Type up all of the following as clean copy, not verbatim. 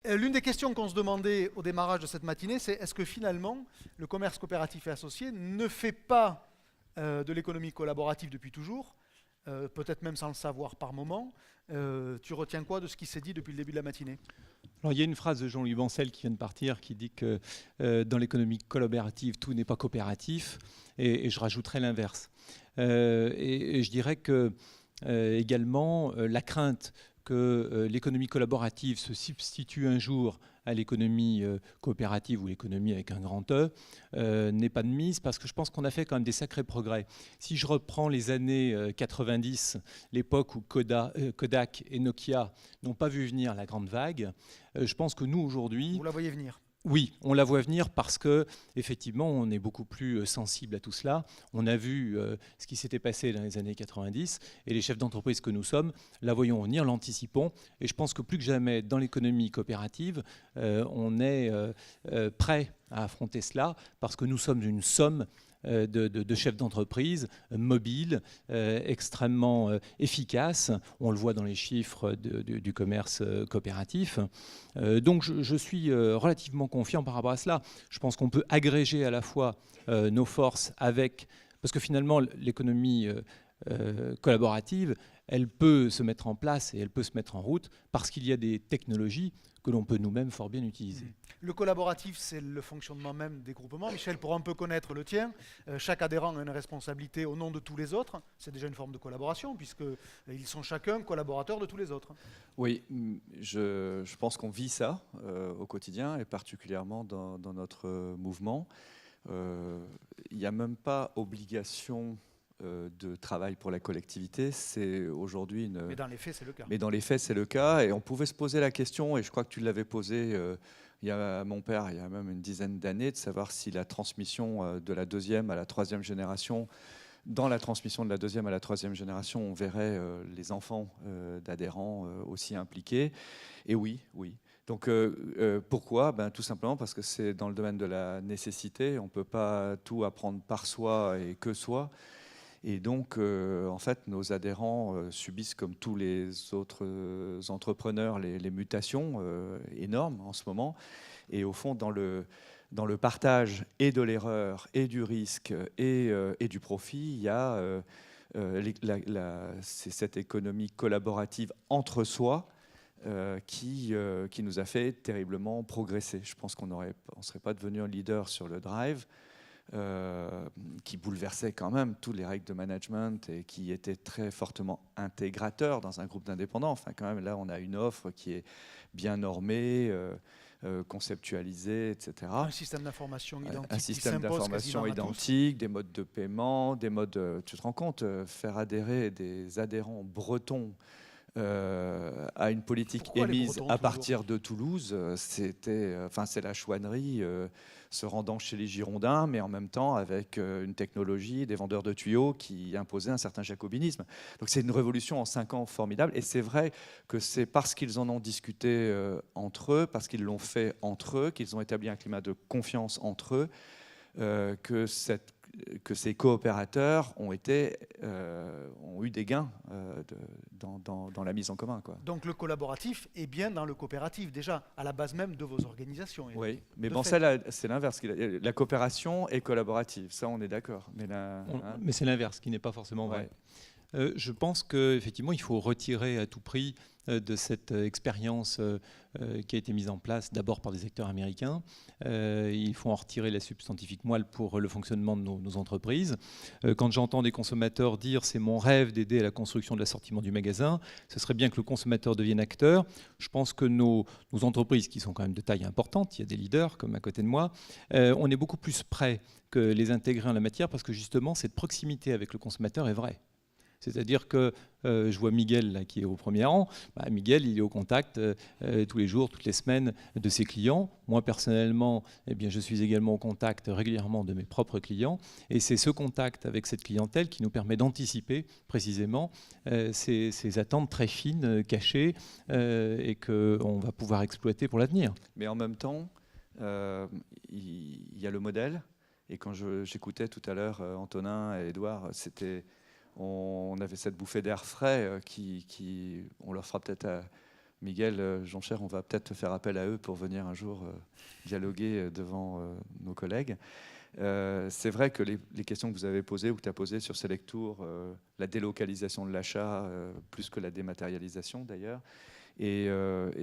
L'une des questions qu'on se demandait au démarrage de cette matinée, c'est est-ce que finalement le commerce coopératif et associé ne fait pas de l'économie collaborative depuis toujours, peut-être même sans le savoir par moment. Tu retiens quoi de ce qui s'est dit depuis le début de la matinée? Alors, il y a une phrase de Jean-Louis Bancel qui vient de partir qui dit que dans l'économie collaborative, tout n'est pas coopératif, et je rajouterais l'inverse. Et je dirais que également la crainte que l'économie collaborative se substitue un jour à l'économie coopérative ou l'économie avec un grand E n'est pas de mise, parce que je pense qu'on a fait quand même des sacrés progrès. Si je reprends les années 90, l'époque où Kodak et Nokia n'ont pas vu venir la grande vague, je pense que nous aujourd'hui... Vous la voyez venir? Oui, on la voit venir parce que effectivement, on est beaucoup plus sensible à tout cela. On a vu ce qui s'était passé dans les années 90 et les chefs d'entreprise que nous sommes la voyons venir, l'anticipons. Et je pense que plus que jamais, dans l'économie coopérative, on est prêt à affronter cela parce que nous sommes une somme de chefs d'entreprise mobiles, extrêmement efficaces. On le voit dans les chiffres du commerce coopératif. Donc je suis relativement confiant par rapport à cela. Je pense qu'on peut agréger à la fois nos forces avec... Parce que finalement, l'économie collaborative, elle peut se mettre en place et elle peut se mettre en route parce qu'il y a des technologies que l'on peut nous-mêmes fort bien utiliser. Le collaboratif, c'est le fonctionnement même des groupements. Michel, pour un peu connaître le tien, chaque adhérent a une responsabilité au nom de tous les autres. C'est déjà une forme de collaboration, puisqu'ils sont chacun collaborateurs de tous les autres. Oui, je pense qu'on vit ça au quotidien, et particulièrement dans notre mouvement. Il n'y a même pas obligation de travail pour la collectivité, c'est aujourd'hui une... Mais dans les faits, c'est le cas. Mais dans les faits, c'est le cas, et on pouvait se poser la question, et je crois que tu l'avais posée il y a mon père, il y a même une dizaine d'années, de savoir si la transmission de la deuxième à la troisième génération, dans la transmission de la deuxième à la troisième génération, on verrait les enfants d'adhérents aussi impliqués. Et oui, oui. Donc pourquoi? Tout simplement parce que c'est dans le domaine de la nécessité, on ne peut pas tout apprendre par soi et que soi. Et donc, en fait, nos adhérents subissent, comme tous les autres entrepreneurs, les mutations énormes en ce moment. Et au fond, dans le partage et de l'erreur, et du risque, et du profit, il y a c'est cette économie collaborative entre soi qui nous a fait terriblement progresser. Je pense qu'on ne serait pas devenu un leader sur le drive, qui bouleversait quand même toutes les règles de management et qui était très fortement intégrateur dans un groupe d'indépendants. Enfin, quand même, là, on a une offre qui est bien normée, conceptualisée, etc. Un système d'information identique. Un système d'information identique, des modes de paiement, des modes... Tu te rends compte, faire adhérer des adhérents bretons à une politique émise à partir de Toulouse, c'est la chouannerie, se rendant chez les Girondins, mais en même temps avec une technologie, des vendeurs de tuyaux qui imposaient un certain jacobinisme. Donc c'est une révolution en 5 ans formidable, et c'est vrai que c'est parce qu'ils en ont discuté entre eux, parce qu'ils l'ont fait entre eux, qu'ils ont établi un climat de confiance entre eux, que ces coopérateurs ont eu des gains dans la mise en commun, quoi. Donc le collaboratif est bien dans le coopératif, déjà, à la base même de vos organisations. Oui, mais bon, ça, c'est l'inverse. La coopération est collaborative, ça, on est d'accord. Mais c'est l'inverse, qui n'est pas forcément vrai. Ouais. Je pense qu'effectivement, il faut retirer à tout prix de cette expérience qui a été mise en place d'abord par des acteurs américains. Il faut en retirer la substantifique moelle pour le fonctionnement de nos entreprises. Quand j'entends des consommateurs dire « c'est mon rêve d'aider à la construction de l'assortiment du magasin », ce serait bien que le consommateur devienne acteur. Je pense que nos entreprises, qui sont quand même de taille importante, il y a des leaders comme à côté de moi, on est beaucoup plus prêts que les intégrer en la matière, parce que justement cette proximité avec le consommateur est vraie. C'est-à-dire que je vois Miguel là, qui est au premier rang. Miguel, il est au contact tous les jours, toutes les semaines de ses clients. Moi, personnellement, je suis également au contact régulièrement de mes propres clients. Et c'est ce contact avec cette clientèle qui nous permet d'anticiper précisément ces attentes très fines, cachées, et qu'on va pouvoir exploiter pour l'avenir. Mais en même temps, il y a le modèle. Et quand j'écoutais tout à l'heure Antonin et Édouard, on avait cette bouffée d'air frais on leur fera peut-être Miguel Jonchère, on va peut-être faire appel à eux pour venir un jour dialoguer devant nos collègues. C'est vrai que les questions que vous avez posées ou que tu as posées sur Selectour, la délocalisation de l'achat, plus que la dématérialisation d'ailleurs, et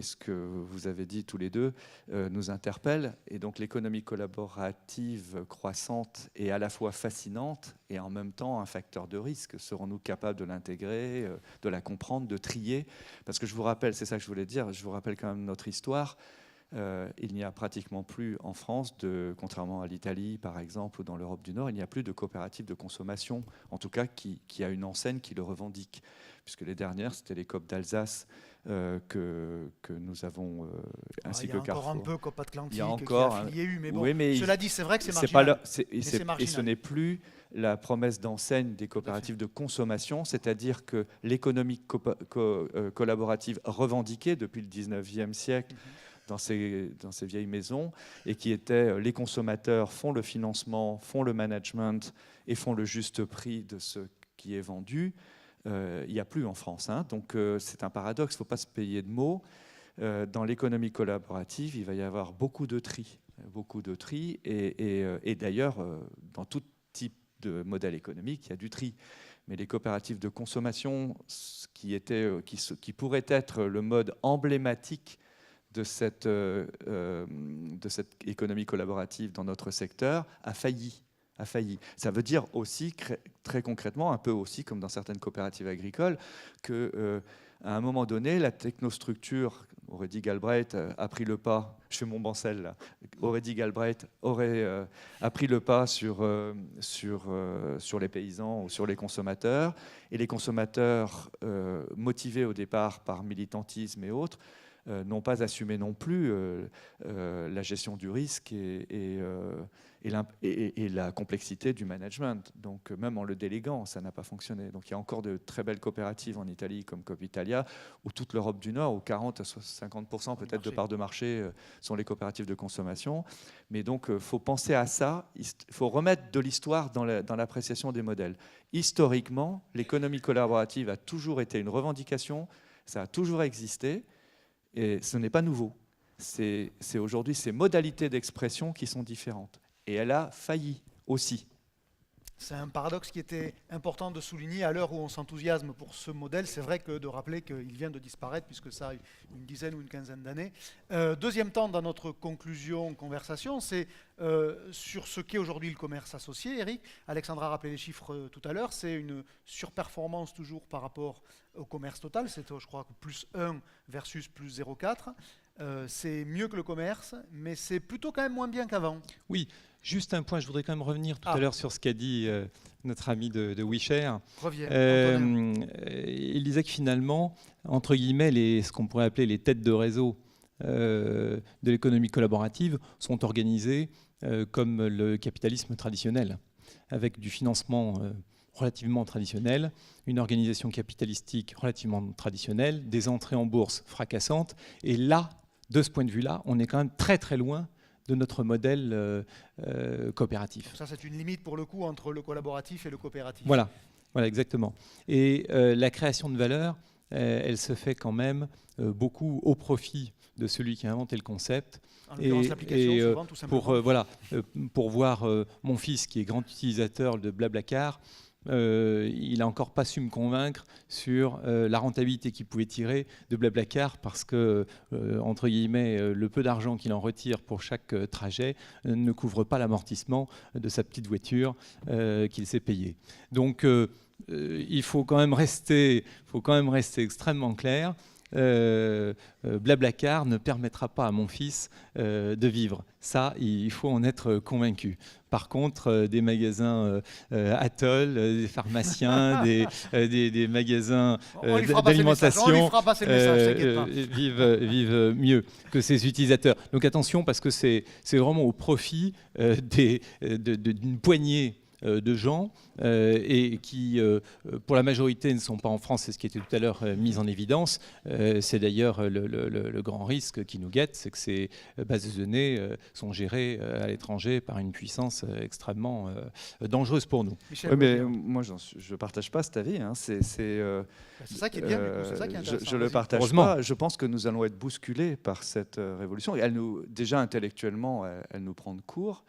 ce que vous avez dit tous les deux nous interpelle. Et donc l'économie collaborative croissante est à la fois fascinante et en même temps un facteur de risque. Serons-nous capables de l'intégrer, de la comprendre, de trier? Parce que je vous rappelle, c'est ça que je voulais dire, je vous rappelle quand même notre histoire. Il n'y a pratiquement plus en France, contrairement à l'Italie par exemple ou dans l'Europe du Nord, il n'y a plus de coopératives de consommation, en tout cas qui a une enseigne qui le revendique. Puisque les dernières, c'était les COP d'Alsace que nous avons, ainsi que Carrefour. Il y a encore un peu COP Atlantique, il y a encore, qui a eu, mais bon, oui, mais cela dit, c'est vrai que c'est marginal. marginal. Et ce n'est plus la promesse d'enseigne des coopératives de consommation, c'est-à-dire que l'économie collaborative revendiquée depuis le 19e siècle, dans ces vieilles maisons, et qui étaient les consommateurs font le financement, font le management et font le juste prix de ce qui est vendu. Il n'y a plus en France. Donc c'est un paradoxe, il ne faut pas se payer de mots. Dans l'économie collaborative, il va y avoir beaucoup de tri. Et d'ailleurs, dans tout type de modèle économique, il y a du tri. Mais les coopératives de consommation, qui pourrait être le mode emblématique de cette économie collaborative dans notre secteur, a failli. Ça veut dire aussi, très concrètement, un peu aussi comme dans certaines coopératives agricoles, qu'à un moment donné, la technostructure, aurait dit Galbraith, a pris le pas, je fais mon Bancel là, aurait dit Galbraith, a pris le pas sur les paysans ou sur les consommateurs, et les consommateurs, motivés au départ par militantisme et autres, n'ont pas assumé non plus la gestion du risque et la complexité du management. Donc même en le déléguant, ça n'a pas fonctionné. Donc il y a encore de très belles coopératives en Italie comme Coop Italia, ou toute l'Europe du Nord, où 40 à 50% peut-être de parts de marché sont les coopératives de consommation. Mais donc il faut penser à ça, il faut remettre de l'histoire dans l'appréciation des modèles. Historiquement, l'économie collaborative a toujours été une revendication, ça a toujours existé, et ce n'est pas nouveau. C'est aujourd'hui ces modalités d'expression qui sont différentes. Et elle a failli aussi. C'est un paradoxe qui était important de souligner à l'heure où on s'enthousiasme pour ce modèle. C'est vrai que de rappeler qu'il vient de disparaître, puisque ça a une dizaine ou une quinzaine d'années. Deuxième temps dans notre conversation, c'est sur ce qu'est aujourd'hui le commerce associé. Eric, Alexandra a rappelé les chiffres tout à l'heure. C'est une surperformance toujours par rapport au commerce total. C'est, je crois, plus 1 versus plus 0,4. C'est mieux que le commerce, mais c'est plutôt quand même moins bien qu'avant. Oui, juste un point, je voudrais quand même revenir tout à l'heure sur ce qu'a dit notre ami de WeShare. Reviens, il disait que finalement, entre guillemets, ce qu'on pourrait appeler les têtes de réseau de l'économie collaborative sont organisées comme le capitalisme traditionnel, avec du financement relativement traditionnel, une organisation capitalistique relativement traditionnelle, des entrées en bourse fracassantes. Et là, de ce point de vue-là, on est quand même très très loin de notre modèle coopératif. Ça, c'est une limite pour le coup entre le collaboratif et le coopératif. Voilà exactement. Et la création de valeur, elle se fait quand même beaucoup au profit de celui qui a inventé le concept. En l'occurrence, l'application, souvent, tout simplement. Pour voir mon fils, qui est grand utilisateur de Blablacar, il n'a encore pas su me convaincre sur la rentabilité qu'il pouvait tirer de Blablacar, parce que, entre guillemets, le peu d'argent qu'il en retire pour chaque trajet ne couvre pas l'amortissement de sa petite voiture qu'il s'est payée. Donc, il faut quand même rester extrêmement clair. Blablacar ne permettra pas à mon fils de vivre. Ça, il faut en être convaincu. Par contre, des magasins Atoll, des pharmaciens, des magasins d'alimentation vivent mieux que ces utilisateurs. Donc attention, parce que c'est vraiment au profit d'une poignée de gens et qui, pour la majorité, ne sont pas en France. C'est ce qui était tout à l'heure mis en évidence. C'est d'ailleurs le grand risque qui nous guette, c'est que ces bases de données sont gérées à l'étranger par une puissance extrêmement dangereuse pour nous. Oui, mais moi, je ne partage pas cet avis. Hein. C'est ça qui est bien, c'est ça qui est intéressant. Je ne le partage pas. Je pense que nous allons être bousculés par cette révolution. Et déjà intellectuellement, elle nous prend de court.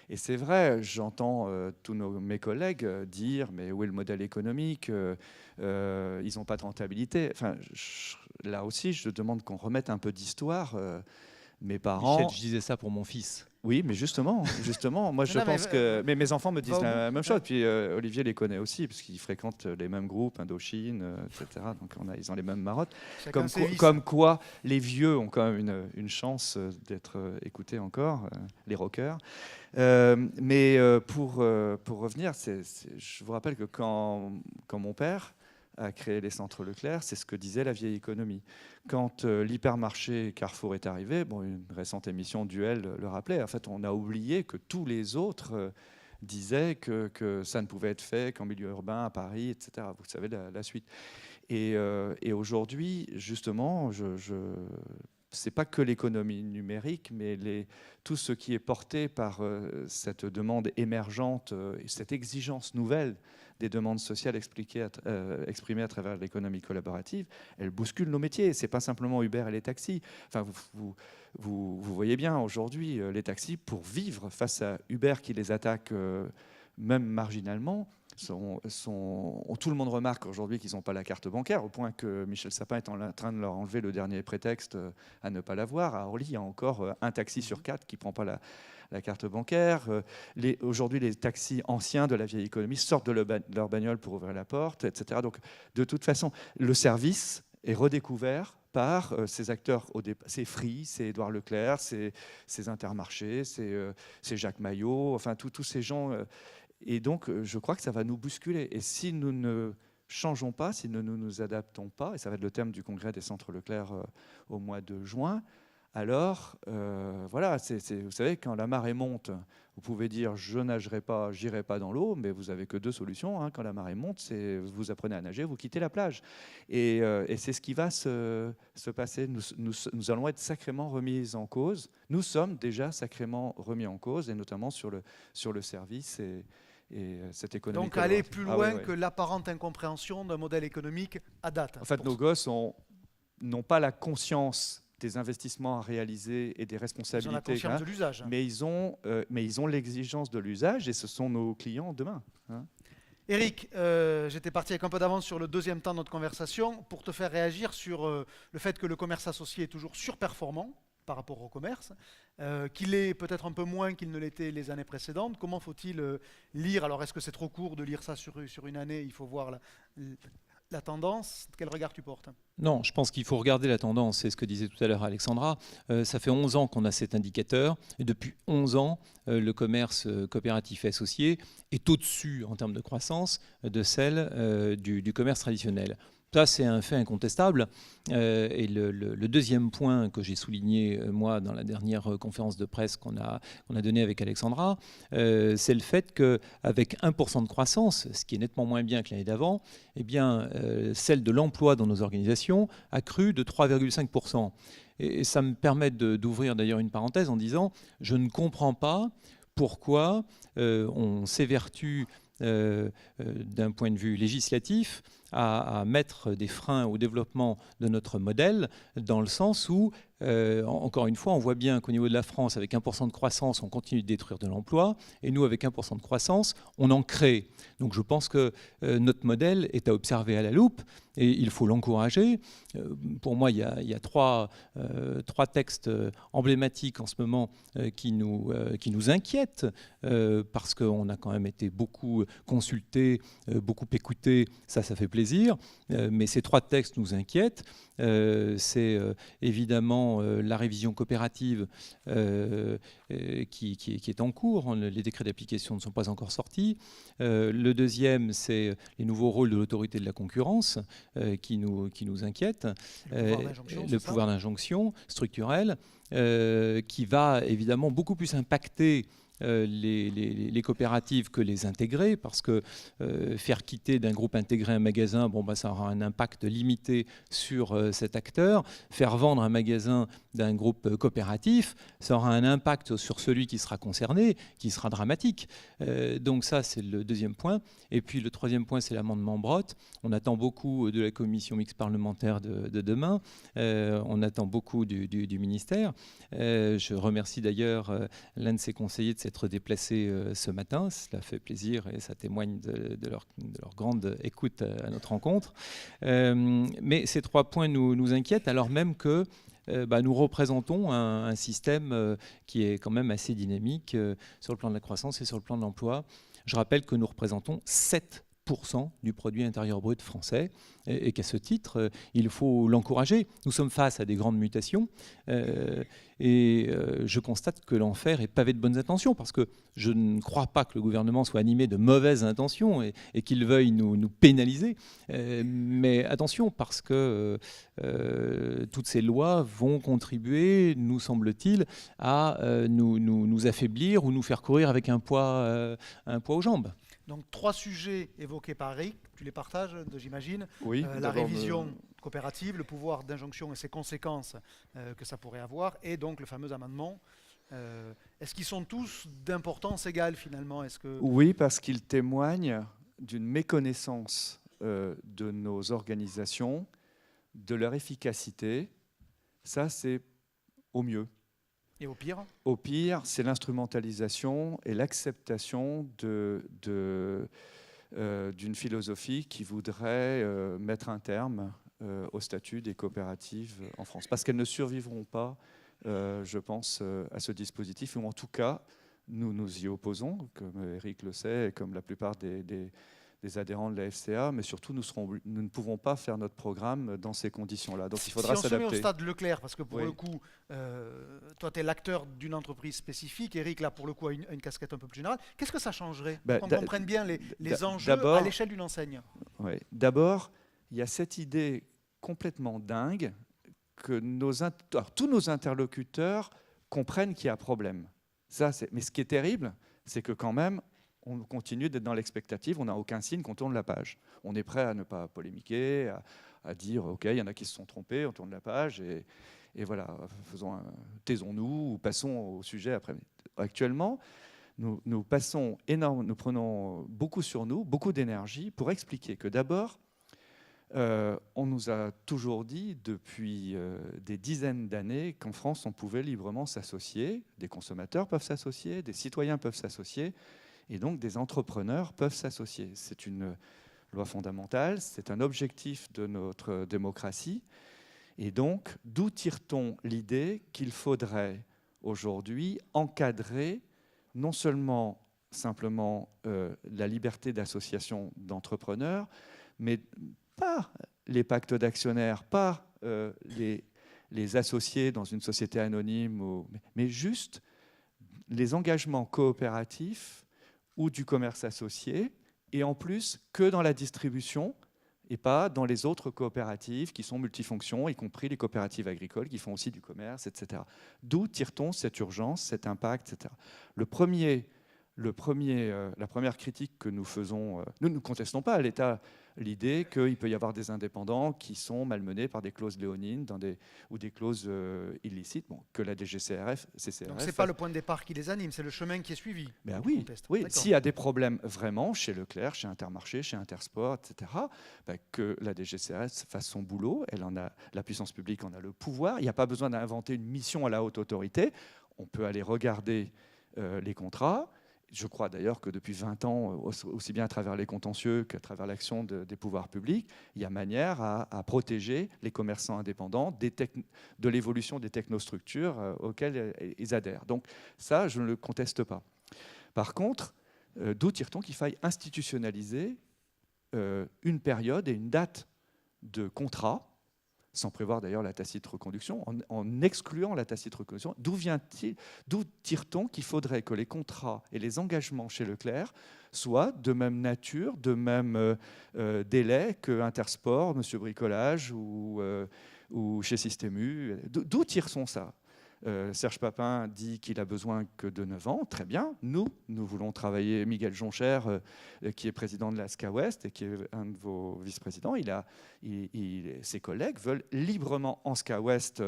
Et c'est vrai, j'entends tous mes collègues dire « mais où est le modèle économique ils n'ont pas de rentabilité ». Enfin, là aussi, je demande qu'on remette un peu d'histoire. Mes parents... Michel, je disais ça pour mon fils. Oui, mais justement, moi je pense que... Mais mes enfants me disent la même chose. Puis Olivier les connaît aussi, parce qu'ils fréquentent les mêmes groupes, Indochine, etc. Donc ils ont les mêmes marottes. Comme quoi, les vieux ont quand même une chance d'être écoutés encore, les rockers. Mais pour revenir, je vous rappelle que quand mon père a créé les centres Leclerc, c'est ce que disait la vieille économie. Quand l'hypermarché Carrefour est arrivé, une récente émission Duel le rappelait, en fait, on a oublié que tous les autres disaient que ça ne pouvait être fait qu'en milieu urbain, à Paris, etc. Vous savez la suite. Et aujourd'hui, justement, c'est pas que l'économie numérique, mais tout ce qui est porté par cette demande émergente, cette exigence nouvelle des demandes sociales exprimées à travers l'économie collaborative, elle bouscule nos métiers. C'est pas simplement Uber et les taxis. Enfin, vous voyez bien aujourd'hui les taxis, pour vivre face à Uber qui les attaque même marginalement, tout le monde remarque aujourd'hui qu'ils n'ont pas la carte bancaire, au point que Michel Sapin est en train de leur enlever le dernier prétexte à ne pas l'avoir. À Orly, il y a encore un taxi sur 4 qui ne prend pas la carte bancaire. Aujourd'hui, les taxis anciens de la vieille économie sortent de leur bagnole pour ouvrir la porte, etc. Donc, de toute façon, le service est redécouvert par ces acteurs. C'est Free, c'est Édouard Leclerc, c'est Intermarché, c'est Jacques Maillot, enfin tous ces gens. Et donc, je crois que ça va nous bousculer. Et si nous ne changeons pas, si nous ne nous adaptons pas, et ça va être le thème du congrès des centres Leclerc au mois de juin, alors, voilà, vous savez, quand la marée monte, vous pouvez dire « je nagerai pas, j'irai pas dans l'eau », mais vous n'avez que deux solutions. Hein. Quand la marée monte, c'est vous apprenez à nager, vous quittez la plage. Et c'est ce qui va se passer. Nous allons être sacrément remis en cause. Nous sommes déjà sacrément remis en cause, et notamment sur le service et cette économie. Donc aller plus loin que l'apparente incompréhension d'un modèle économique à date. En fait, nos gosses n'ont pas la conscience des investissements à réaliser et des responsabilités. Ils ont la conscience de l'usage. Mais ils ont l'exigence de l'usage, et ce sont nos clients demain. Hein. Éric, j'étais parti avec un peu d'avance sur le deuxième temps de notre conversation pour te faire réagir sur le fait que le commerce associé est toujours surperformant par rapport au commerce, qu'il est peut-être un peu moins qu'il ne l'était les années précédentes. Comment faut-il lire? Alors, est-ce que c'est trop court de lire ça sur une année? Il faut voir la tendance. Quel regard tu portes? Non, je pense qu'il faut regarder la tendance. C'est ce que disait tout à l'heure Alexandra. Ça fait 11 ans qu'on a cet indicateur. Et depuis 11 ans, le commerce coopératif et associé est au-dessus, en termes de croissance, de celle du commerce traditionnel. Ça, c'est un fait incontestable. Et le deuxième point que j'ai souligné, moi, dans la dernière conférence de presse qu'on a donnée avec Alexandra, c'est le fait qu'avec 1% de croissance, ce qui est nettement moins bien que l'année d'avant, eh bien, celle de l'emploi dans nos organisations a cru de 3,5%. Et ça me permet d'ouvrir d'ailleurs une parenthèse en disant, je ne comprends pas pourquoi on s'évertue d'un point de vue législatif à mettre des freins au développement de notre modèle, dans le sens où, encore une fois, on voit bien qu'au niveau de la France, avec 1% de croissance, on continue de détruire de l'emploi, et nous, avec 1% de croissance, on en crée. Donc je pense que notre modèle est à observer à la loupe, et il faut l'encourager. Pour moi, il y a trois textes emblématiques en ce moment qui nous inquiètent, parce qu'on a quand même été beaucoup consultés, beaucoup écoutés, ça fait plaisir, mais ces trois textes nous inquiètent. C'est évidemment la révision coopérative qui est en cours. Les décrets d'application ne sont pas encore sortis. Le deuxième, c'est les nouveaux rôles de l'autorité de la concurrence qui nous inquiètent. Le pouvoir d'injonction structurel qui va évidemment beaucoup plus impacter les coopératives que les intégrer, parce que faire quitter d'un groupe intégré un magasin, ça aura un impact limité sur cet acteur. Faire vendre un magasin d'un groupe coopératif, ça aura un impact sur celui qui sera concerné, qui sera dramatique. Donc ça, c'est le deuxième point. Et puis le troisième point, c'est l'amendement Brottes. On attend beaucoup de la commission mixte parlementaire de demain. On attend beaucoup du ministère. Je remercie d'ailleurs l'un de ses conseillers de s'être déplacé ce matin. Cela fait plaisir et ça témoigne de leur grande écoute à notre rencontre. Mais ces 3 points nous inquiètent, alors même que nous représentons un système qui est quand même assez dynamique sur le plan de la croissance et sur le plan de l'emploi. Je rappelle que nous représentons 7% du produit intérieur brut français et qu'à ce titre, il faut l'encourager. Nous sommes face à des grandes mutations et je constate que l'enfer est pavé de bonnes intentions, parce que je ne crois pas que le gouvernement soit animé de mauvaises intentions et qu'il veuille nous pénaliser. Mais attention, parce que toutes ces lois vont contribuer, nous semble-t-il, à nous affaiblir ou nous faire courir avec un poids aux jambes. Donc 3 sujets évoqués par Eric, tu les partages, j'imagine. Oui, la révision coopérative, le pouvoir d'injonction et ses conséquences que ça pourrait avoir, et donc le fameux amendement. Est-ce qu'ils sont tous d'importance égale finalement? Oui, parce qu'ils témoignent d'une méconnaissance de nos organisations, de leur efficacité. Ça, c'est au mieux. Et au pire? Au pire, c'est l'instrumentalisation et l'acceptation d'une philosophie qui voudrait mettre un terme au statut des coopératives en France. Parce qu'elles ne survivront pas, je pense, à ce dispositif, ou en tout cas, nous nous y opposons, comme Eric le sait, et comme la plupart des adhérents de la FCA, mais surtout, nous ne pouvons pas faire notre programme dans ces conditions-là. Donc, il faudra s'adapter. Si on se met au stade Leclerc, parce que pour oui. le coup, toi, tu es l'acteur d'une entreprise spécifique, Eric, là, pour le coup, a une casquette un peu plus générale. Qu'est-ce que ça changerait pour qu'on comprenne bien les enjeux à l'échelle d'une enseigne? Oui. D'abord, il y a cette idée complètement dingue que tous nos interlocuteurs comprennent qu'il y a un problème. Mais ce qui est terrible, c'est que quand même, on continue d'être dans l'expectative, on n'a aucun signe qu'on tourne la page. On est prêt à ne pas polémiquer, à dire « Ok, il y en a qui se sont trompés, on tourne la page, et voilà, taisons-nous ou passons au sujet après. » Actuellement, nous prenons beaucoup sur nous, beaucoup d'énergie pour expliquer que d'abord, on nous a toujours dit depuis des dizaines d'années qu'en France, on pouvait librement s'associer, des consommateurs peuvent s'associer, des citoyens peuvent s'associer, et donc des entrepreneurs peuvent s'associer. C'est une loi fondamentale, c'est un objectif de notre démocratie. Et donc, d'où tire-t-on l'idée qu'il faudrait aujourd'hui encadrer non seulement simplement la liberté d'association d'entrepreneurs, mais pas les pactes d'actionnaires, pas les associés dans une société anonyme, mais juste les engagements coopératifs ou du commerce associé, et en plus que dans la distribution et pas dans les autres coopératives qui sont multifonctions, y compris les coopératives agricoles qui font aussi du commerce, etc. D'où tire-t-on cette urgence, cet impact, etc. La première critique que nous faisons, nous ne contestons pas à l'État l'idée qu'il peut y avoir des indépendants qui sont malmenés par des clauses léonines ou des clauses illicites, que la DGCCRF... Donc ce n'est pas le point de départ qui les anime, c'est le chemin qui est suivi. Ben oui, s'il y a des problèmes vraiment chez Leclerc, chez Intermarché, chez Intersport, etc., que la DGCCRF fasse son boulot, la puissance publique en a le pouvoir, il n'y a pas besoin d'inventer une mission à la haute autorité, on peut aller regarder les contrats. Je crois d'ailleurs que depuis 20 ans, aussi bien à travers les contentieux qu'à travers l'action des pouvoirs publics, il y a manière à protéger les commerçants indépendants de l'évolution des technostructures auxquelles ils adhèrent. Donc ça, je ne le conteste pas. Par contre, d'où tire-t-on qu'il faille institutionnaliser une période et une date de contrat, sans prévoir d'ailleurs la tacite reconduction, en excluant la tacite reconduction, d'où tire-t-on qu'il faudrait que les contrats et les engagements chez Leclerc soient de même nature, de même délai que Intersport, Monsieur Bricolage ou chez Système U? D'où tire-t-on ça? Serge Papin dit qu'il a besoin que de 9 ans. Très bien. Nous voulons travailler. Miguel Joncher, qui est président de la SCA Ouest et qui est un de vos vice-présidents, ses collègues veulent librement en SCA Ouest,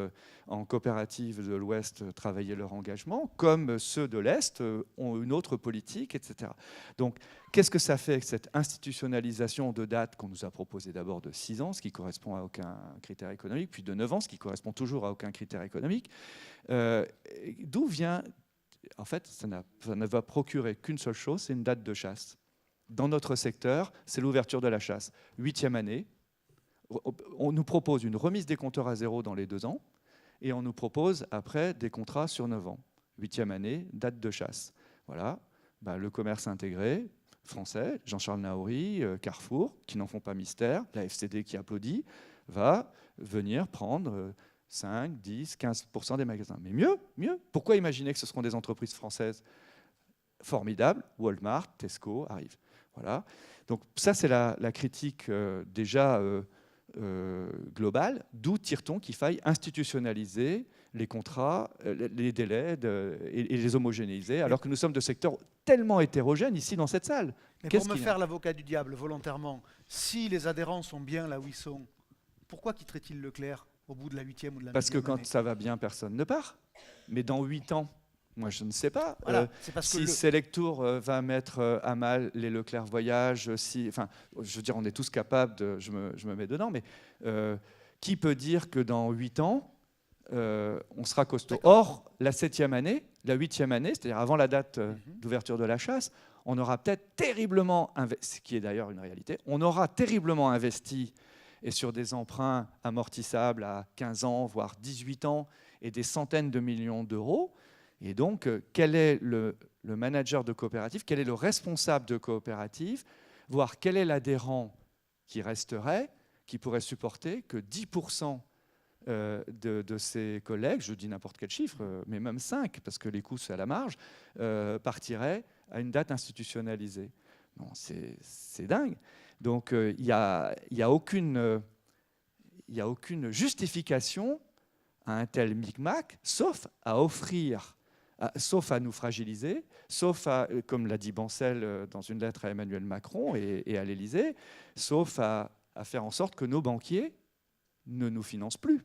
en coopérative de l'Ouest, travailler leur engagement, comme ceux de l'Est ont une autre politique, etc. Donc, qu'est-ce que ça fait avec cette institutionnalisation de date qu'on nous a proposée d'abord de 6 ans, ce qui ne correspond à aucun critère économique, puis de 9 ans, ce qui correspond toujours à aucun critère économique. D'où vient... En fait, ça ne va procurer qu'une seule chose, c'est une date de chasse. Dans notre secteur, c'est l'ouverture de la chasse. 8e année, on nous propose une remise des compteurs à zéro dans les 2 ans, et on nous propose après des contrats sur 9 ans. 8e année, date de chasse. Voilà, le commerce intégré français, Jean-Charles Naouri, Carrefour, qui n'en font pas mystère, la FCD qui applaudit, va venir prendre 5, 10, 15% des magasins. Mais mieux. Pourquoi imaginer que ce seront des entreprises françaises formidables? Walmart, Tesco arrivent. Voilà. Donc ça, c'est la critique déjà globale. D'où tire-t-on qu'il faille institutionnaliser les contrats, les délais et les homogénéiser, alors que nous sommes de secteurs tellement hétérogènes ici dans cette salle. Mais pour me faire l'avocat du diable volontairement, si les adhérents sont bien là où ils sont, pourquoi quitteraient-ils Leclerc au bout de la 8e ou de la 9e Parce que quand année? ça va bien, personne ne part. Mais dans 8 ans, moi je ne sais pas. Voilà, si Selectour va mettre à mal les Leclerc Voyage, enfin, je veux dire, on est tous capables, je me mets dedans, mais qui peut dire que dans 8 ans, on sera costaud? Or, la 7e année, la 8e année, c'est-à-dire avant la date d'ouverture de la chasse, on aura peut-être terriblement investi, ce qui est d'ailleurs une réalité, on aura terriblement investi et sur des emprunts amortissables à 15 ans, voire 18 ans, et des centaines de millions d'euros. Et donc, quel est le manager de coopérative, quel est le responsable de coopérative, voire quel est l'adhérent qui resterait, qui pourrait supporter que 10% de ses collègues, je dis n'importe quel chiffre, mais même 5, parce que les coûts c'est à la marge, partiraient à une date institutionnalisée. Non, c'est dingue. Donc il n'y a aucune justification à un tel micmac, sauf à offrir, sauf à nous fragiliser, sauf à, comme l'a dit Bancel dans une lettre à Emmanuel Macron et à l'Élysée, sauf à faire en sorte que nos banquiers ne nous financent plus.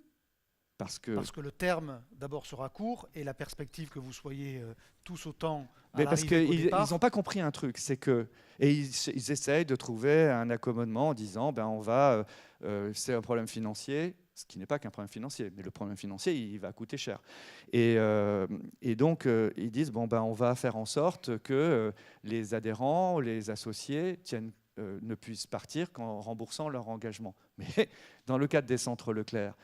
Parce que le terme, d'abord, sera court et la perspective que vous soyez tous autant à parce qu'ils n'ont pas compris un truc, c'est que ils essayent de trouver un accommodement en disant on va, c'est un problème financier, ce qui n'est pas qu'un problème financier, mais le problème financier, il va coûter cher. Et donc, ils disent on va faire en sorte que les adhérents, les associés ne puissent partir qu'en remboursant leur engagement. Mais dans le cadre des centres Leclerc,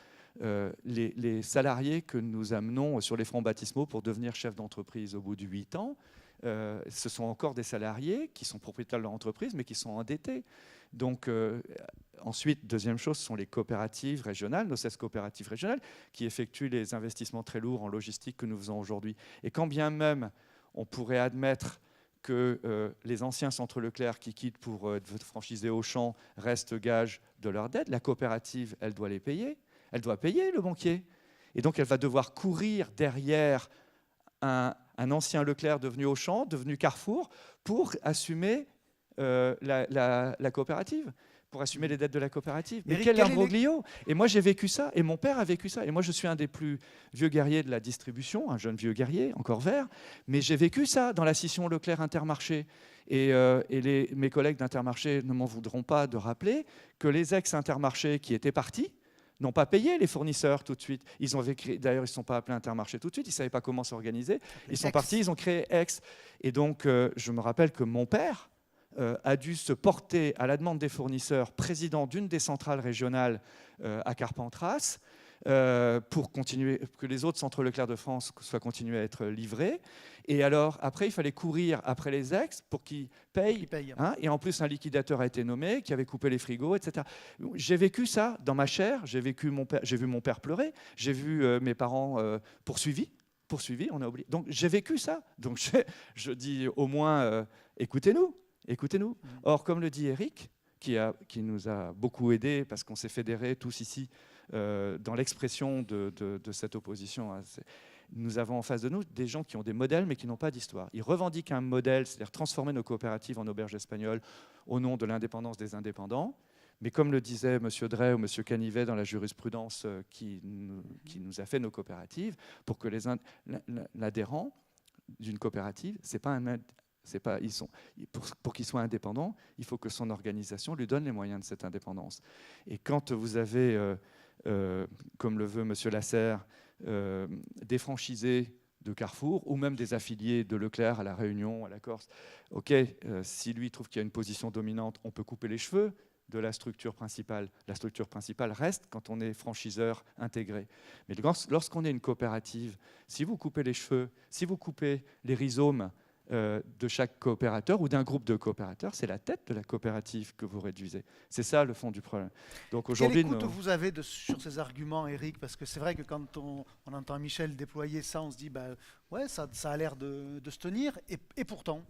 les salariés que nous amenons sur les fronts baptismaux pour devenir chefs d'entreprise au bout de 8 ans, ce sont encore des salariés qui sont propriétaires de leur entreprise, mais qui sont endettés. Donc, ensuite, deuxième chose, ce sont les coopératives régionales, nos 16 coopératives régionales, qui effectuent les investissements très lourds en logistique que nous faisons aujourd'hui. Et quand bien même on pourrait admettre que les anciens centres Leclerc qui quittent pour être franchisés Auchan restent gages de leur dette, la coopérative, elle doit les payer. Elle doit payer le banquier. Et donc, elle va devoir courir derrière un ancien Leclerc devenu Auchan, devenu Carrefour, pour assumer la coopérative, pour assumer les dettes de la coopérative. Mais quel imbroglio! Et moi, j'ai vécu ça, et mon père a vécu ça. Et moi, je suis un des plus vieux guerriers de la distribution, un jeune vieux guerrier, encore vert, mais j'ai vécu ça dans la scission Leclerc-Intermarché. Et mes collègues d'Intermarché ne m'en voudront pas de rappeler que les ex-Intermarché qui étaient partis n'ont pas payé les fournisseurs tout de suite. D'ailleurs, ils ne sont pas appelés Intermarché tout de suite, ils ne savaient pas comment s'organiser. Ils sont partis, ils ont créé Ex. Et donc, je me rappelle que mon père a dû se porter à la demande des fournisseurs, président d'une des centrales régionales à Carpentras, pour continuer, que les autres centres Leclerc de France soient continués à être livrés. Et alors, après, il fallait courir après les ex pour qu'ils payent. Et en plus, un liquidateur a été nommé, qui avait coupé les frigos, etc. J'ai vécu ça dans ma chair. J'ai vu mon père pleurer. J'ai vu mes parents poursuivis, on a oublié. Donc, j'ai vécu ça. Donc, je dis au moins, écoutez-nous. Or, comme le dit Eric, qui nous a beaucoup aidés, parce qu'on s'est fédérés tous ici, dans l'expression de cette opposition. nous avons en face de nous des gens qui ont des modèles mais qui n'ont pas d'histoire. Ils revendiquent un modèle, c'est-à-dire transformer nos coopératives en auberges espagnoles au nom de l'indépendance des indépendants. Mais comme le disait M. Drey ou M. Canivet dans la jurisprudence qui nous a fait nos coopératives, pour que l'adhérent d'une coopérative, pour qu'il soit indépendant, il faut que son organisation lui donne les moyens de cette indépendance. Et quand vous avez, comme le veut M. Lasserre, des franchisés de Carrefour ou même des affiliés de Leclerc à La Réunion, à la Corse, ok, si lui trouve qu'il y a une position dominante, on peut couper les cheveux de la structure principale. La structure principale reste quand on est franchiseur intégré. Mais lorsqu'on est une coopérative, si vous coupez les cheveux, si vous coupez les rhizomes de chaque coopérateur ou d'un groupe de coopérateurs, c'est la tête de la coopérative que vous réduisez. C'est ça le fond du problème. Donc aujourd'hui, quelle écoute vous avez sur ces arguments, Eric? Parce que c'est vrai que quand on entend Michel déployer ça, on se dit bah, ouais, ça a l'air de se tenir, et pourtant.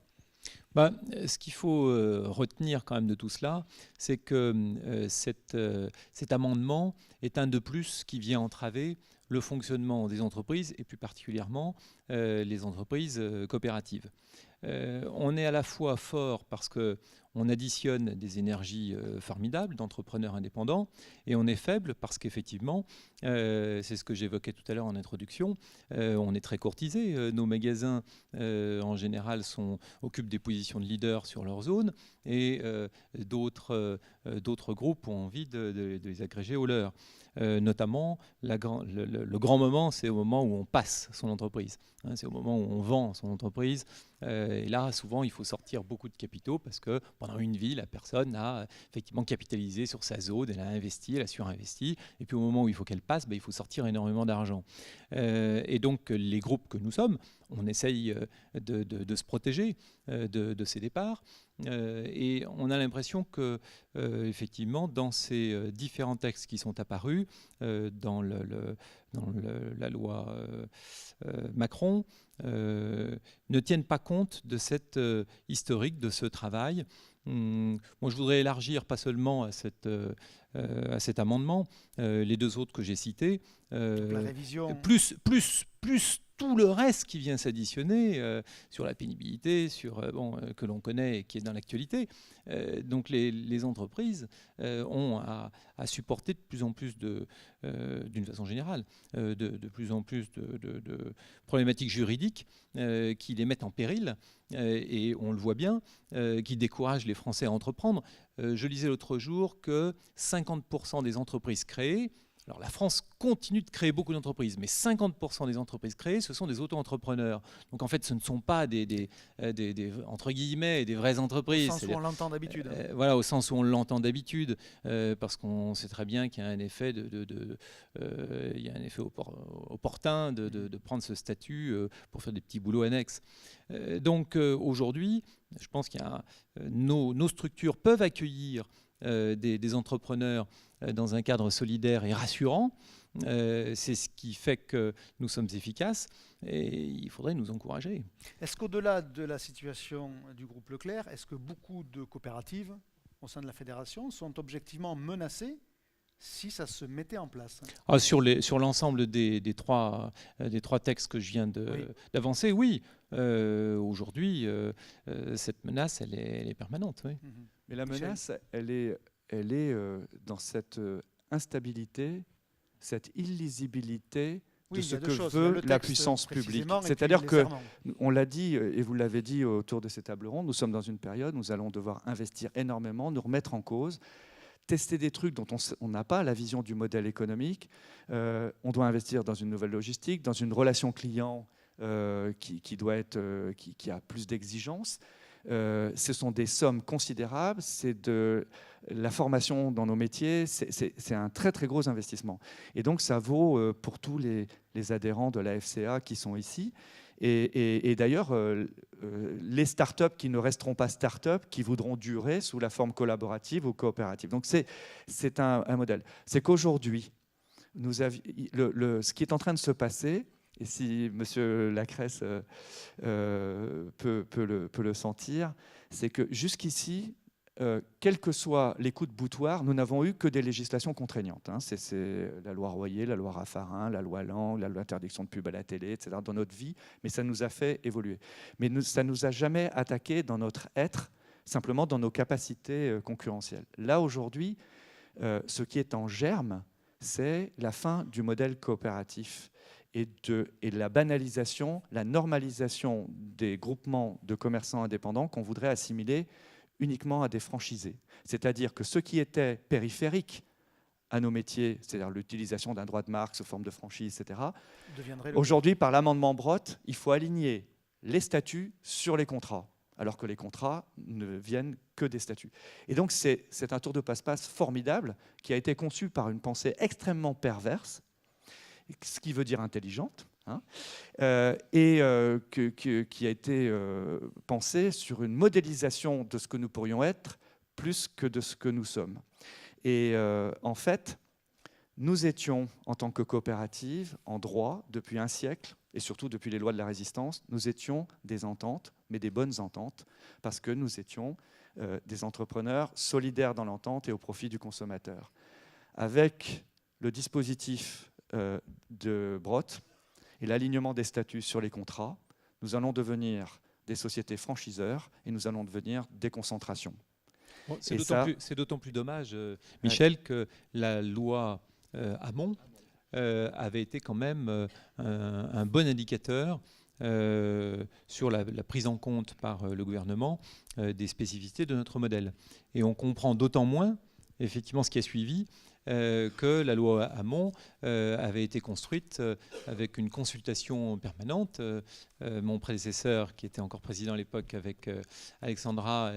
Ce qu'il faut retenir quand même de tout cela, c'est que cet amendement est un de plus qui vient entraver le fonctionnement des entreprises et plus particulièrement les entreprises coopératives. On est à la fois fort parce qu'on additionne des énergies formidables d'entrepreneurs indépendants et on est faible parce qu'effectivement, c'est ce que j'évoquais tout à l'heure en introduction, on est très courtisé. Nos magasins en général occupent des positions de leader sur leur zone et d'autres groupes ont envie de les agréger aux leurs. Notamment, le grand moment, c'est au moment où on passe son entreprise. C'est au moment où on vend son entreprise. Et là, souvent, il faut sortir beaucoup de capitaux parce que pendant une vie, la personne a effectivement capitalisé sur sa zone, elle a investi, elle a surinvesti. Et puis au moment où il faut qu'elle passe, il faut sortir énormément d'argent. Et donc, les groupes que nous sommes, on essaye de se protéger de ces départs. Et on a l'impression que, effectivement, dans ces différents textes qui sont apparus, dans la loi Macron, ne tiennent pas compte de cette historique, de ce travail. Moi, je voudrais élargir pas seulement à cet amendement, les deux autres que j'ai cités, la révision. plus tout le reste qui vient s'additionner sur la pénibilité, que l'on connaît et qui est dans l'actualité. Donc les entreprises ont à supporter de plus en plus, d'une façon générale, de plus en plus de problématiques juridiques qui les mettent en péril, et on le voit bien, qui découragent les Français à entreprendre. Je lisais l'autre jour que 50% des entreprises créées, alors la France continue de créer beaucoup d'entreprises, mais 50% des entreprises créées, ce sont des auto-entrepreneurs. Donc en fait, ce ne sont pas des entre guillemets, des vraies entreprises. Au sens où on l'entend d'habitude. Voilà, au sens où on l'entend d'habitude, parce qu'on sait très bien qu'il y a un effet opportun de prendre ce statut pour faire des petits boulots annexes. Donc aujourd'hui, je pense qu'il y a nos structures peuvent accueillir des entrepreneurs dans un cadre solidaire et rassurant. C'est ce qui fait que nous sommes efficaces et il faudrait nous encourager. Est-ce qu'au-delà de la situation du groupe Leclerc, est-ce que beaucoup de coopératives au sein de la fédération sont objectivement menacées si ça se mettait en place? Sur l'ensemble des trois textes que je viens d'avancer, oui. Aujourd'hui, cette menace, elle est permanente. Oui. Mais la menace, elle est dans cette instabilité, cette illisibilité de ce que veut la puissance publique. C'est-à-dire qu'on l'a dit, et vous l'avez dit autour de ces tables rondes, nous sommes dans une période où nous allons devoir investir énormément, nous remettre en cause, tester des trucs dont on n'a pas la vision du modèle économique. On doit investir dans une nouvelle logistique, dans une relation client qui a plus d'exigences. Ce sont des sommes considérables, c'est de la formation dans nos métiers, c'est un très très gros investissement. Et donc ça vaut pour tous les adhérents de la FCA qui sont ici. Et d'ailleurs, les startups qui ne resteront pas startups, qui voudront durer sous la forme collaborative ou coopérative. Donc c'est un modèle. C'est qu'aujourd'hui, ce qui est en train de se passer, et si M. Lacresse peut le sentir, c'est que jusqu'ici, quels que soient les coups de boutoir, nous n'avons eu que des législations contraignantes. Hein. C'est la loi Royer, la loi Raffarin, la loi Lang, la loi interdiction de pub à la télé, etc. dans notre vie, mais ça nous a fait évoluer. Mais ça ne nous a jamais attaqué dans notre être, simplement dans nos capacités concurrentielles. Là, aujourd'hui, ce qui est en germe, c'est la fin du modèle coopératif et la banalisation, la normalisation des groupements de commerçants indépendants qu'on voudrait assimiler uniquement à des franchisés. C'est-à-dire que ce qui était périphérique à nos métiers, c'est-à-dire l'utilisation d'un droit de marque sous forme de franchise, etc., aujourd'hui, par l'amendement Brottes, il faut aligner les statuts sur les contrats, alors que les contrats ne viennent que des statuts. Et donc, c'est un tour de passe-passe formidable qui a été conçu par une pensée extrêmement perverse, ce qui veut dire intelligente, hein, qui a été pensé sur une modélisation de ce que nous pourrions être plus que de ce que nous sommes. Et en fait, nous étions, en tant que coopérative, en droit, depuis un siècle, et surtout depuis les lois de la résistance, nous étions des ententes, mais des bonnes ententes, parce que nous étions des entrepreneurs solidaires dans l'entente et au profit du consommateur. Avec le dispositif de Brottes et l'alignement des statuts sur les contrats, nous allons devenir des sociétés franchiseurs et nous allons devenir des concentrations. Bon, c'est d'autant plus dommage, Michel, que la loi Hamon avait été quand même un bon indicateur sur la prise en compte par le gouvernement des spécificités de notre modèle. Et on comprend d'autant moins, effectivement, ce qui a suivi, que la loi Hamon avait été construite avec une consultation permanente. Mon prédécesseur, qui était encore président à l'époque avec Alexandra,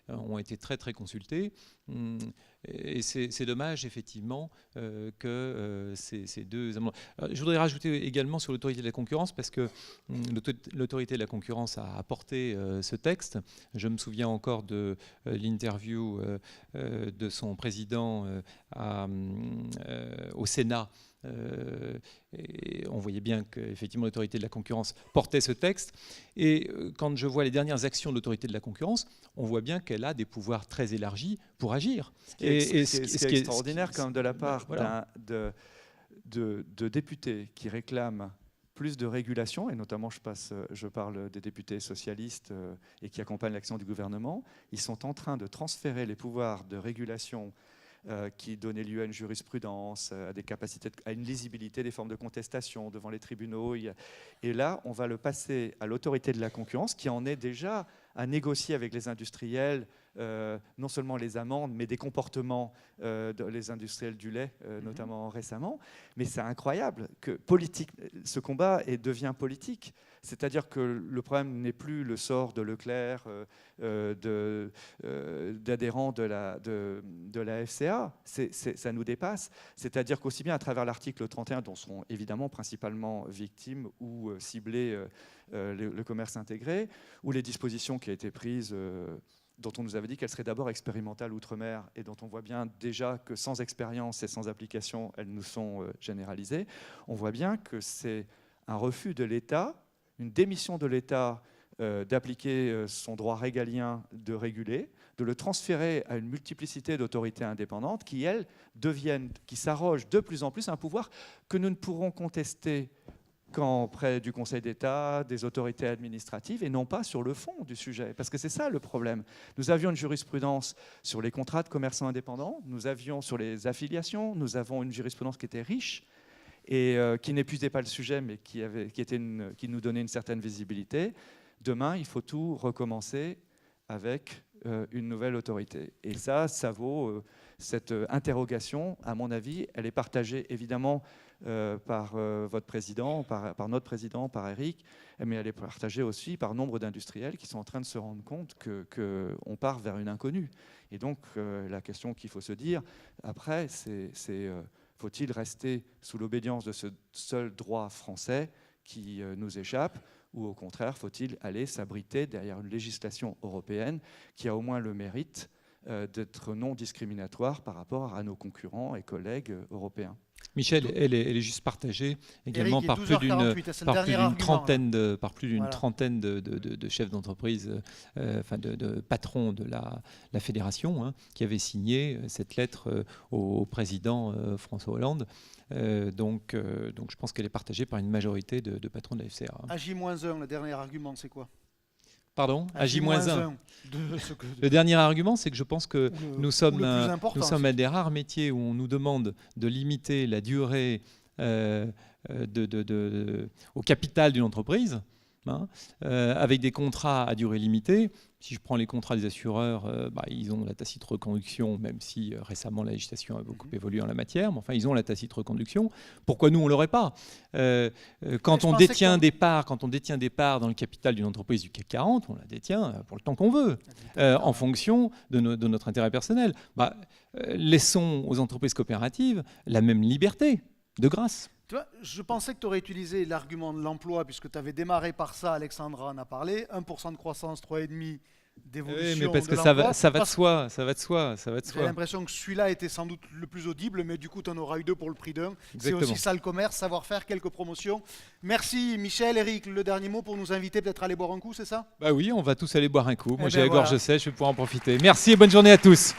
ont été très très consultés. Et c'est dommage, effectivement, que ces deux amendements. Je voudrais rajouter également sur l'autorité de la concurrence, parce que l'autorité de la concurrence a apporté ce texte. Je me souviens encore de l'interview de son président au Sénat. Et on voyait bien qu'effectivement l'autorité de la concurrence portait ce texte. Et quand je vois les dernières actions de l'autorité de la concurrence, on voit bien qu'elle a des pouvoirs très élargis pour agir. Ce qui est extraordinaire quand même de la part de députés qui réclament plus de régulation, et notamment je parle des députés socialistes et qui accompagnent l'action du gouvernement. Ils sont en train de transférer les pouvoirs de régulation qui donnait lieu à une jurisprudence, à des capacités, à une lisibilité des formes de contestation devant les tribunaux. Et là, on va le passer à l'autorité de la concurrence, qui en est déjà à négocier avec les industriels, non seulement les amendes, mais des comportements les industriels du lait, notamment récemment. Mais c'est incroyable que ce combat devient politique. C'est-à-dire que le problème n'est plus le sort de Leclerc, d'adhérents de la FCA. Ça nous dépasse. C'est-à-dire qu'aussi bien à travers l'article 31, dont seront évidemment principalement victimes ou ciblés le commerce intégré, ou les dispositions qui ont été prises, dont on nous avait dit qu'elles seraient d'abord expérimentales outre-mer et dont on voit bien déjà que sans expérience et sans application, elles nous sont généralisées, on voit bien que c'est un refus de l'État, une démission de l'État d'appliquer son droit régalien de réguler, de le transférer à une multiplicité d'autorités indépendantes qui, elles, qui s'arrogent de plus en plus un pouvoir que nous ne pourrons contester qu'auprès du Conseil d'État, des autorités administratives, et non pas sur le fond du sujet. Parce que c'est ça le problème. Nous avions une jurisprudence sur les contrats de commerçants indépendants, nous avions sur les affiliations, nous avons une jurisprudence qui était riche et qui n'épuisait pas le sujet, mais qui nous donnait une certaine visibilité. Demain, il faut tout recommencer avec une nouvelle autorité. Et ça vaut cette interrogation, à mon avis, elle est partagée évidemment par votre président, par notre président, par Eric, mais elle est partagée aussi par nombre d'industriels qui sont en train de se rendre compte qu'on part vers une inconnue. Et donc, la question qu'il faut se dire, après, c'est faut-il rester sous l'obédience de ce seul droit français qui nous échappe, ou au contraire, faut-il aller s'abriter derrière une législation européenne qui a au moins le mérite d'être non discriminatoire par rapport à nos concurrents et collègues européens. Michel, elle est juste partagée également Eric, par plus d'une 12h48, c'est le dernier argument, trentaine Voilà. trentaine de chefs d'entreprise, enfin de patrons de la fédération, hein, qui avaient signé cette lettre au président François Hollande. Donc je pense qu'elle est partagée par une majorité de patrons de la FCA. AJ-1, le dernier argument, c'est quoi? Pardon, AJ-1. De ce que- Le dernier argument, c'est que je pense que Ou le- nous ou sommes le plus important, nous sommes à des rares métiers où on nous demande de limiter la durée au capital d'une entreprise, hein, avec des contrats à durée limitée. Si je prends les contrats des assureurs, ils ont la tacite reconduction, même si récemment la législation a beaucoup évolué en la matière, mais enfin ils ont la tacite reconduction. Pourquoi nous on l'aurait pas? Quand on détient des parts dans le capital d'une entreprise du CAC 40, on la détient pour le temps qu'on veut, en fonction de notre intérêt personnel. Laissons aux entreprises coopératives la même liberté, de grâce. Tu vois, je pensais que tu aurais utilisé l'argument de l'emploi, puisque tu avais démarré par ça, Alexandra en a parlé, 1% de croissance, 3,5% d'évolution. Oui, mais parce de que ça l'emploi. va de soi, ça va de soi. J'ai l'impression que celui-là était sans doute le plus audible, mais du coup, tu en auras eu deux pour le prix d'un. C'est Exactement. aussi ça le commerce, savoir faire quelques promotions. Merci Michel, Eric, le dernier mot pour nous inviter peut-être à aller boire un coup, c'est ça? Bah oui, on va tous aller boire un coup. Moi Eh j'ai ben la gorge voilà. sèche, je vais pouvoir en profiter. Merci et bonne journée à tous.